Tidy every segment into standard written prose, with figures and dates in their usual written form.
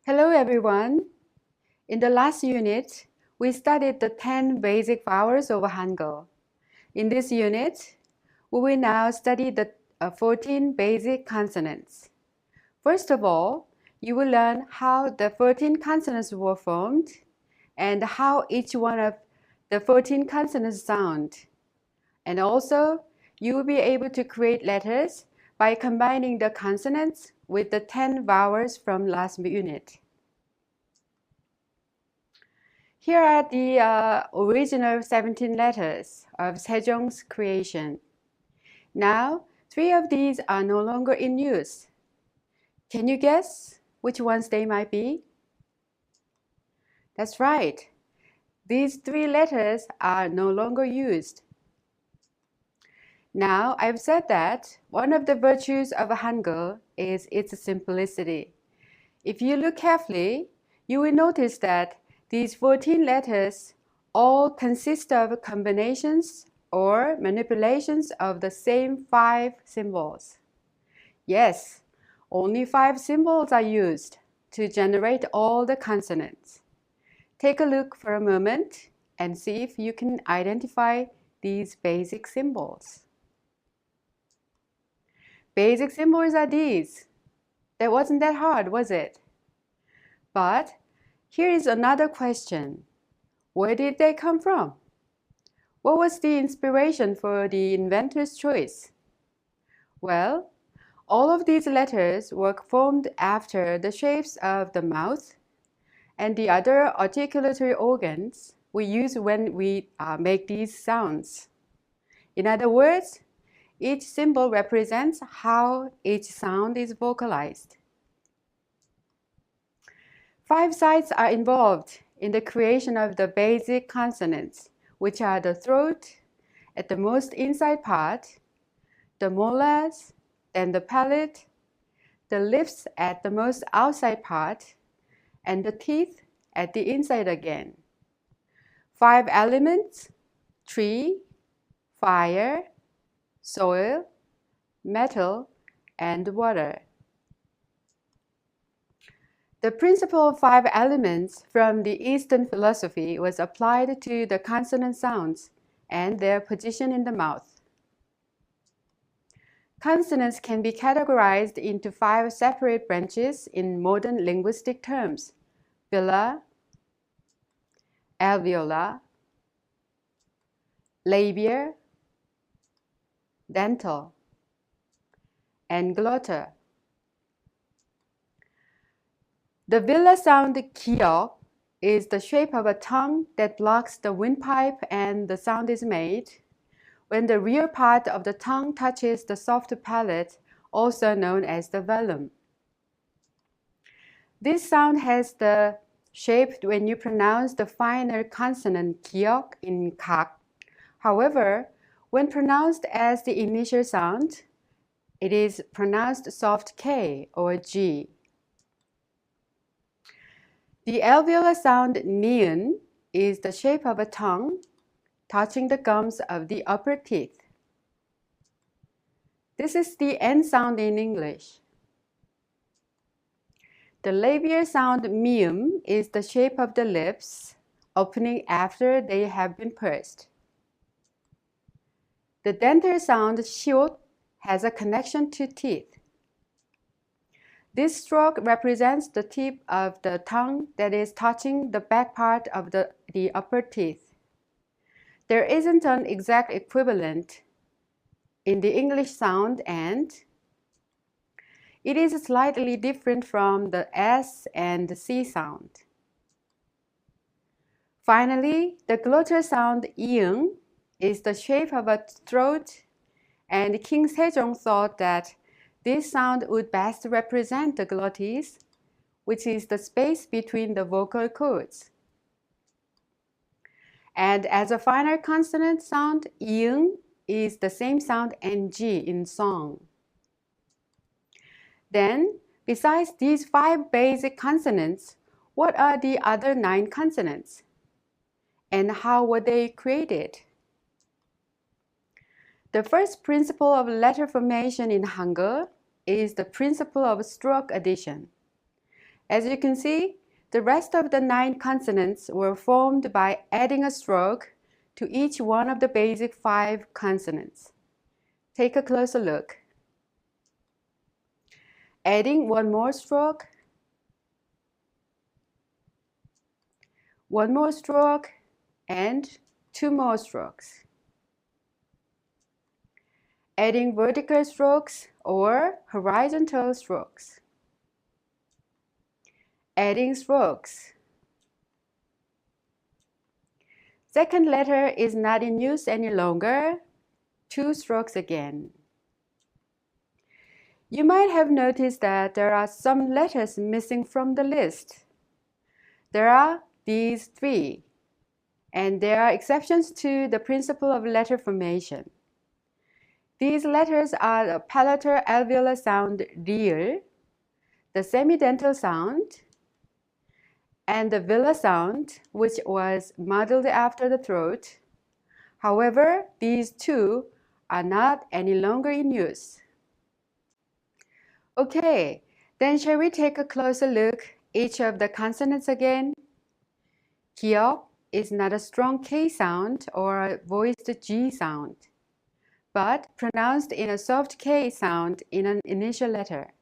Hello everyone. In the last unit, we studied the 10 basic vowels of hangeul. In this unit, we will now study the 14 basic consonants. First of all, you will learn how the 14 consonants were formed and how each one of the 14 consonants sound. And also, you will be able to create letters by combining the consonants with the 10 vowels from last unit. Here are the original 17 letters of Sejong's creation. Now, 3 of these are no longer in use. Can you guess which ones they might be? That's right. These 3 letters are no longer used. Now, I've said that one of the virtues of Hangul is its simplicity. If you look carefully, you will notice that these 14 letters all consist of combinations or manipulations of the same 5 symbols. Yes, only 5 symbols are used to generate all the consonants. Take a look for a moment and see if you can identify these basic symbols. Basic symbols are these. That wasn't that hard, was it? But here is another question. Where did they come from? What was the inspiration for the inventor's choice? Well, all of these letters were formed after the shapes of the mouth and the other articulatory organs we use when we make these sounds. In other words, each symbol represents how each sound is vocalized. 5 sides are involved in the creation of the basic consonants, which are the throat at the most inside part, the molars, then the palate, the lips at the most outside part, and the teeth at the inside again. 5 elements: tree, fire, soil, metal, and water. The principle of 5 elements from the Eastern philosophy was applied to the consonant sounds and their position in the mouth. Consonants can be categorized into 5 separate branches in modern linguistic terms: velar, alveolar, labial, dental, and glottal. The velar sound kiok is the shape of a tongue that blocks the windpipe, and the sound is made when the rear part of the tongue touches the soft palate, also known as the velum. This sound has the shape when you pronounce the final consonant kiok in kak. However, when pronounced as the initial sound, it is pronounced soft K or G. The alveolar sound niun is the shape of a tongue touching the gums of the upper teeth. This is the N sound in English. The labial sound mium is the shape of the lips opening after they have been pursed. The dental sound shiot has a connection to teeth. This stroke represents the tip of the tongue that is touching the back part of the upper teeth. There isn't an exact equivalent in the English sound, and it is slightly different from the S and the C sound. Finally, the glottal sound iung is the shape of a throat, and King Sejong thought that this sound would best represent the glottis, which is the space between the vocal cords. And as a final consonant sound, iung is the same sound ng in song. Then, besides these 5 basic consonants, what are the other 9 consonants? And how were they created? The first principle of letter formation in Hangul is the principle of stroke addition. As you can see, the rest of the 9 consonants were formed by adding a stroke to each one of the basic 5 consonants. Take a closer look. Adding one more stroke, one more stroke, and 2 more strokes. Adding vertical strokes or horizontal strokes. Adding strokes. Second letter is not in use any longer. 2 strokes again. You might have noticed that there are some letters missing from the list. There are these 3, and there are exceptions to the principle of letter formation. These letters are the palatal alveolar sound real, the semidental sound, and the velar sound, which was modeled after the throat. However, these 2 are not any longer in use. Okay, then shall we take a closer look each of the consonants again? Here is not a strong K sound or a voiced G sound, but pronounced in a soft K sound in an initial letter.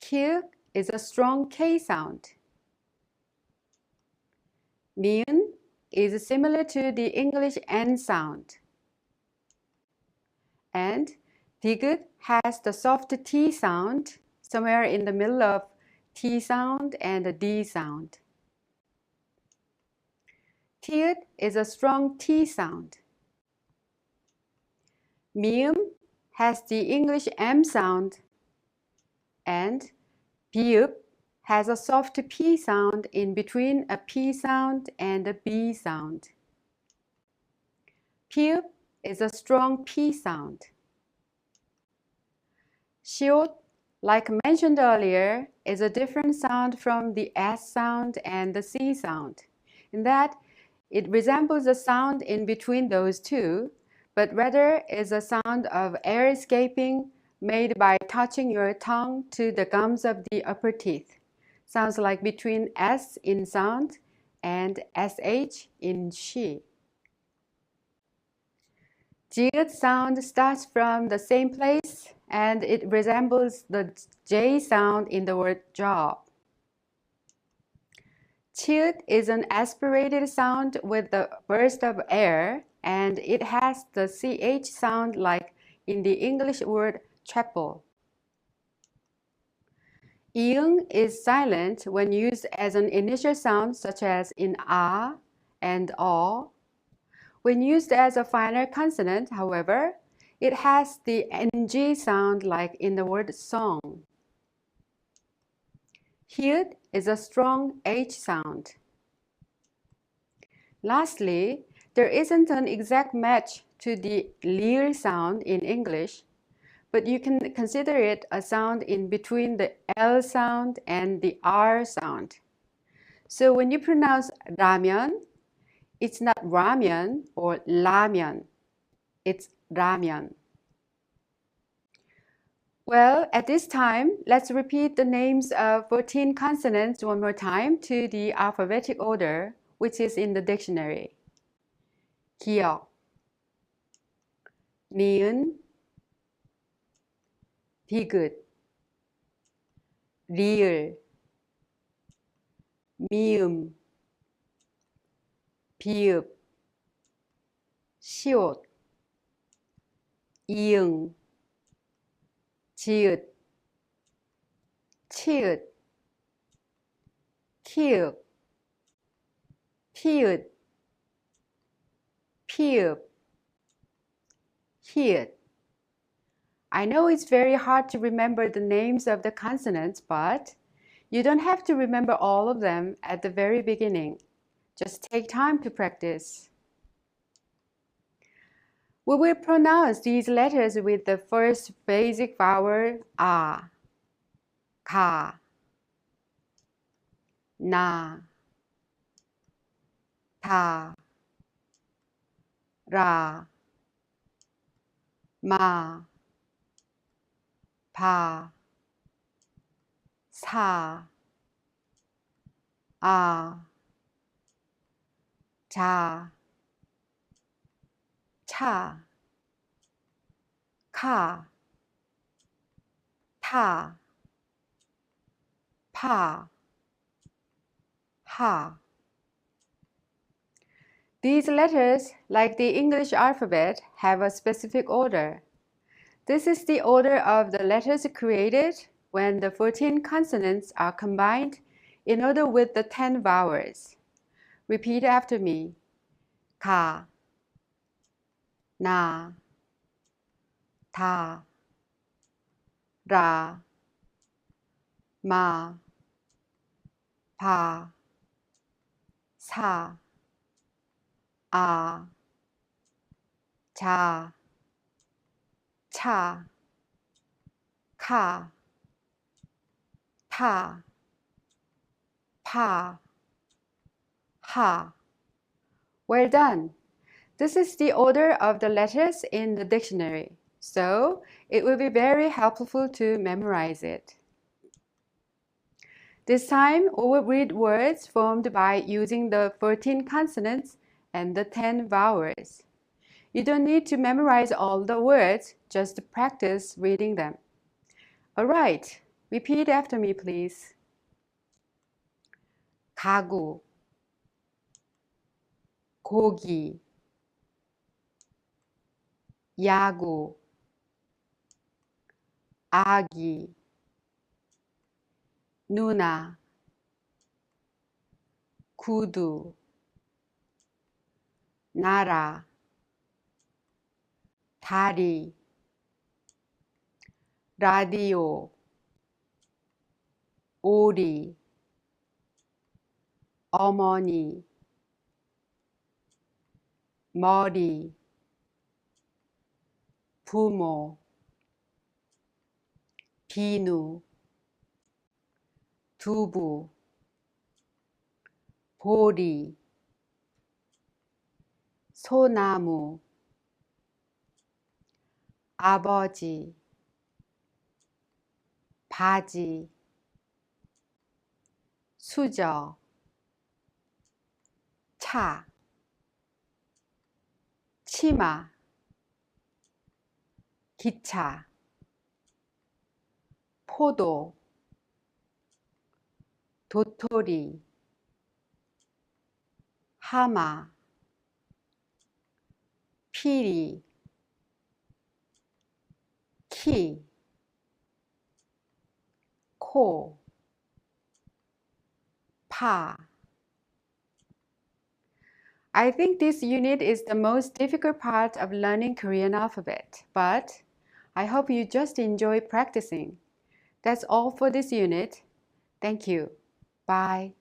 Here is a strong K sound. Niun is similar to the English N sound. And Diglot has the soft T sound somewhere in the middle of T sound and the D sound. Tiut is a strong T sound. Mium has the English M sound, and Piup has a soft P sound in between a P sound and a B sound. Piup is a strong P sound. Shiot, like mentioned earlier, is a different sound from the S sound and the C sound, in that it resembles a sound in between those 2, but rather is a sound of air escaping made by touching your tongue to the gums of the upper teeth. Sounds like between S in sound and SH in she. Jiut sound starts from the same place, and it resembles the J sound in the word job. Chiut is an aspirated sound with a burst of air, and it has the CH sound like in the English word chapel. Iung is silent when used as an initial sound, such as in a and aw. When used as a final consonant, however, it has the ng sound like in the word song. Hyut is a strong H sound. Lastly, there isn't an exact match to the lir sound in English, but you can consider it a sound in between the L sound and the R sound. So when you pronounce ramen, it's not ramen or 라면, it's ramen. Well, at this time, let's repeat the names of 14 consonants one more time to the alphabetic order, which is in the dictionary. 기역, 니은, 디귿, 리을, 미음, 비읍, 시옷, 이응, 지읒, 치읒, 키읔, 티읒, 피읍, 히읗. I know it's very hard to remember the names of the consonants, but you don't have to remember all of them at the very beginning. Just take time to practice. We will pronounce these letters with the first basic vowel a, ka, na, ta, ra, ma, pa, 사, 아, 자, 차, 카, 타, 파, 하. These letters, like the English alphabet, have a specific order. This is the order of the letters created when the 14 consonants are combined in order with the 10 vowels. Repeat after me. 가, 나, 다, 라, 마, 파, 사, 아, 자, 차, 카, 타, 파, 하. Well done! This is the order of the letters in the dictionary, so it will be very helpful to memorize it. This time, we will read words formed by using the 14 consonants and the 10 vowels. You don't need to memorize all the words, just practice reading them. Alright, repeat after me please. 가구, 고기, 야구, 아기, 누나, 구두, 나라, 다리, 라디오, 오리, 어머니, 머리, 부모, 비누, 두부, 보리, 소나무, 아버지, 바지, 수저, 차, 치마, 기차, 포도, 도토리, 하마, 피리, 키, 코, 파. I think this unit is the most difficult part of learning Korean alphabet, but I hope you just enjoy practicing. That's all for this unit. Thank you. Bye.